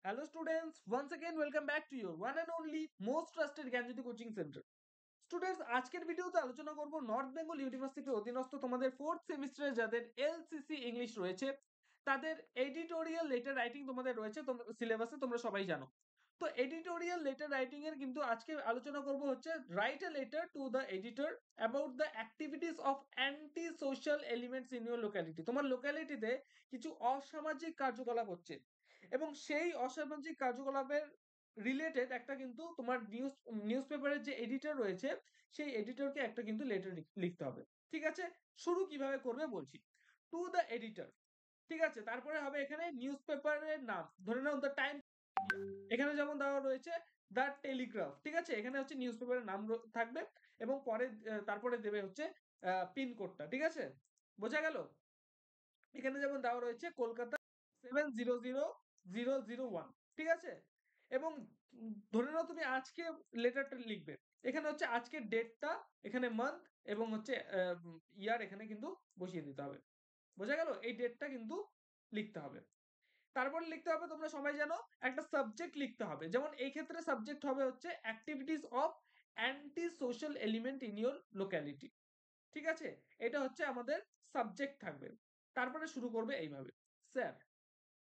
Hello students, once again welcome back to your one and only most trusted Gyanjyoti coaching centre. Students, আজকের ভিডিওতে আলোচনা করব north Bengal ইউনিভার্সিটির অধীনস্থ তোমাদের 4th সেমিস্টারে যাদের এলসিসি ইংলিশ রয়েছে তাদের এডিটোরিয়াল লেটার রাইটিং তোমাদের রয়েছে সিলেবাসে, তোমরা সবাই জানো। তো এডিটোরিয়াল লেটার রাইটিং এর কিন্তু আজকে আলোচনা করব হচ্ছে write a letter to the editor about the activities of anti social elements in your locality. তোমার লোকালিটিতে কিছু অসামাজিক কার্যকলাপ হচ্ছে এবং সেই অসামাজিক কার্যকলাপের রিলেটেড একটা কিন্তু তোমার নিউজ পেপারের যে এডিটর রয়েছে সেই এডিটরকে একটা কিন্তু লেটার লিখতে হবে। ঠিক আছে, শুরু কিভাবে করবে বলছি। টু দ্য এডিটর, ঠিক আছে, তারপরে হবে এখানে নিউজ পেপারের নাম, ধরে নাও দ্য টাইম, এখানে যেমন দেওয়া রয়েছে দ্য টেলিগ্রাফ। ঠিক আছে, এখানে হচ্ছে নিউজ পেপারের নাম থাকবে এবং পরে তারপরে দেবে হচ্ছে পিন কোডটা। ঠিক আছে, বোঝা গেল? এখানে যেমন দেওয়া রয়েছে কলকাতা 700001। ঠিক আছে, এবং ধরে নাও তুমি আজকে লেটারটা লিখবে, এখানে হচ্ছে আজকের ডেটটা, এখানে মান্থ এবং হচ্ছে ইয়ার এখানে কিন্তু বসিয়ে দিতে হবে। বোঝা গেল? এই ডেটটা কিন্তু লিখতে হবে। তারপরে লিখতে হবে, তোমরা সবাই জানো, একটা সাবজেক্ট লিখতে হবে। যেমন এই ক্ষেত্রে সাবজেক্ট হবে হচ্ছে activities of anti social element in your locality. ঠিক আছে, এটা হচ্ছে আমাদের সাবজেক্ট থাকবে। তারপরে শুরু করবে এইভাবে, স্যার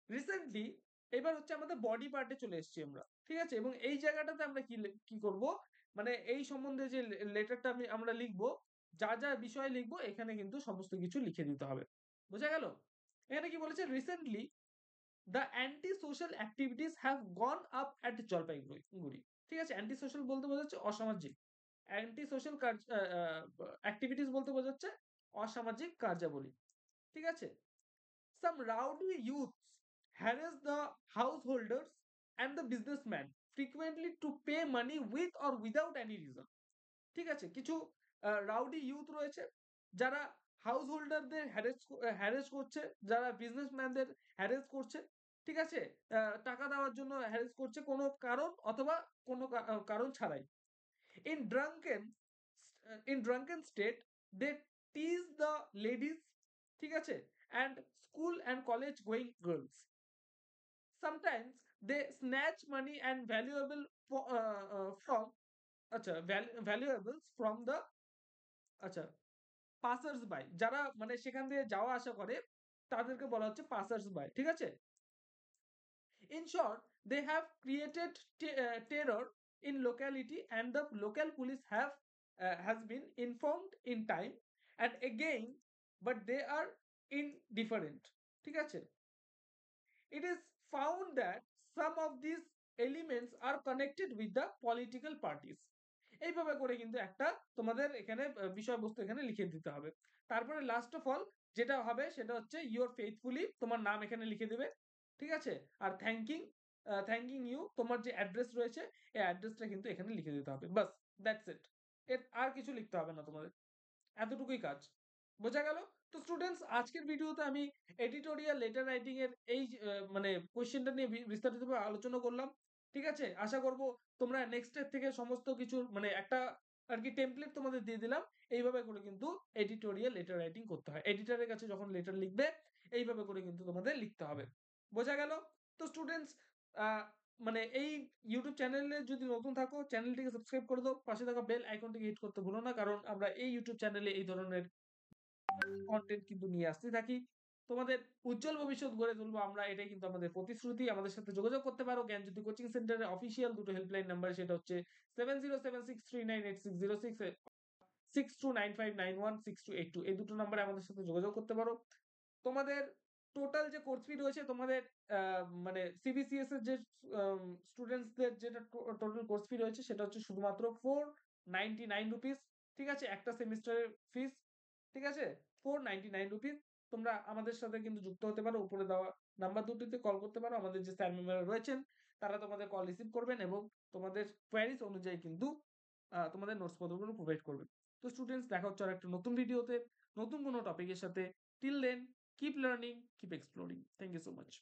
রিসেন্টলি। এবার হচ্ছে আমাদের বডি পার্টে চলে এসেছি আমরা। ঠিক আছে, এবং এই জায়গাটাতে আমরা কি করব, মানে এই সম্বন্ধে যে লেটারটা আমরা লিখবো, যা যা বিষয় লিখবো এখানে কিন্তু সমস্ত কিছু লিখে দিতে হবে। বোঝা গেল? এখানে কি বলেছে, recently the anti social activities have gone up at Jalpaiguri. ঠিক আছে, অ্যান্টি সোশ্যাল বলতে বোঝাচ্ছে অসামাজিক, অ্যান্টি সোশ্যাল অ্যাক্টিভিটিস বলতে বোঝাচ্ছে অসামাজিক কার্যাবলী। ঠিক আছে, some rowdy youths harass the householders and the businessmen frequently to pay money with or without any reason. ঠিক আছে, কিছু রাউডি ইউথ রয়েছে যারা হাউস হোল্ডারদের হ্যারেস করছে, যারা বিজনেসম্যানদের হ্যারেস করছে। ঠিক আছে, টাকা দেওয়ার জন্য হ্যারেস করছে কোনো কারণ অথবা কোনো কারণ ছাড়াই। In drunken in drunken state they tease the ladies. ঠিক আছে, and school and college going girls. Sometimes they snatch money and from আচ্ছা valuables from the আচ্ছা পাসার্স বাই, যারা মানে সেখান দিয়ে যাওয়া আসা করে তাদেরকে বলা হচ্ছে পাসার্স বাই। ঠিক আছে, in short they have created terror in locality and the local police has been informed in time and again, but they are indifferent. ঠিক আছে, it is found that some of these elements are connected with the political parties. এইভাবে করে কিন্তু একটা তোমাদের এখানে বিষয়বস্তু এখানে লিখে দিতে হবে। তারপরে লাস্ট অফ অল যেটা হবে সেটা হচ্ছে ইউর ফেথফুলি, তোমার নাম এখানে লিখে দেবে। ঠিক আছে, আর থ্যাঙ্কিং ইউ, তোমার যে অ্যাড্রেস রয়েছে এই অ্যাড্রেসটা কিন্তু এখানে লিখে দিতে হবে। বাস, দ্যাটস ইট। এর আর কিছু লিখতে হবে না তোমাদের, এতটুকুই কাজ। বোঝা গেল? তো স্টুডেন্টস, আজকের ভিডিওতে আমি এডিটোরিয়াল লেটার রাইটিং এর এই মানে কোশ্চেনটা নিয়ে বিস্তারিতভাবে আলোচনা করলাম। ঠিক আছে, আশা করব তোমরা নেক্সট এর থেকে সমস্ত কিছু মানে একটা আর কি টেমপ্লেট তোমাদের দিয়ে দিলাম। এইভাবে করে কিন্তু এডিটোরিয়াল লেটার রাইটিং করতে হয়। এডিটরের কাছে যখন লেটার লিখবে এইভাবে করে কিন্তু তোমাদের লিখতে হবে। বোঝা গেল? তো স্টুডেন্টস, মানে এই ইউটিউব চ্যানেলে যদি নতুন থাকো চ্যানেলটিকে সাবস্ক্রাইব করে দাও, পাশে থাকা বেল আইকনটিকে হিট করতে ভুলো না, কারণ আমরা এই ইউটিউব চ্যানেলে এই ধরনের কন্টেন্ট কিন্তু নিয়ে আসতে থাকি। তোমাদের উজ্জ্বল ভবিষ্যৎ গড়ে তুলবো আমরা, এটাই কিন্তু আমাদের প্রতিশ্রুতি। আমাদের সাথে যোগাযোগ করতে পারো জ্ঞানজ্যোতি কোচিং সেন্টারের অফিসিয়াল দুটো হেল্পলাইন নাম্বার, সেটা হচ্ছে 7076398606, 6295916282, এই দুটো নাম্বারে আমাদের সাথে যোগাযোগ করতে পারো। তোমাদের টোটাল যে কোর্স ফি রয়েছে তোমাদের মানে সিবিসিএস এর যে স্টুডেন্টসদের যেটা টোটাল কোর্স ফি রয়েছে সেটা হচ্ছে শুধুমাত্র 499 রুপিস। ঠিক আছে, একটা সেমিস্টারের ফিস। ঠিক আছে, 499 রুপিস। তোমরা আমাদের সাথে কিন্তু যুক্ত হতে পারো, উপরে দেওয়া নাম্বার দুটিতে কল করতে পারো। আমাদের যে স্যার ম্যামরা রয়েছেন তারা তোমাদের কল রিসিভ করবেন এবং তোমাদের কোয়ারিজ অনুযায়ী কিন্তু তোমাদের নোটস পত্রগুলো প্রোভাইড করবেন। তো স্টুডেন্টস, দেখা হচ্ছে আর একটা নতুন ভিডিওতে নতুন কোনো টপিকের সাথে। Till then, keep learning, keep exploring. Thank you so much.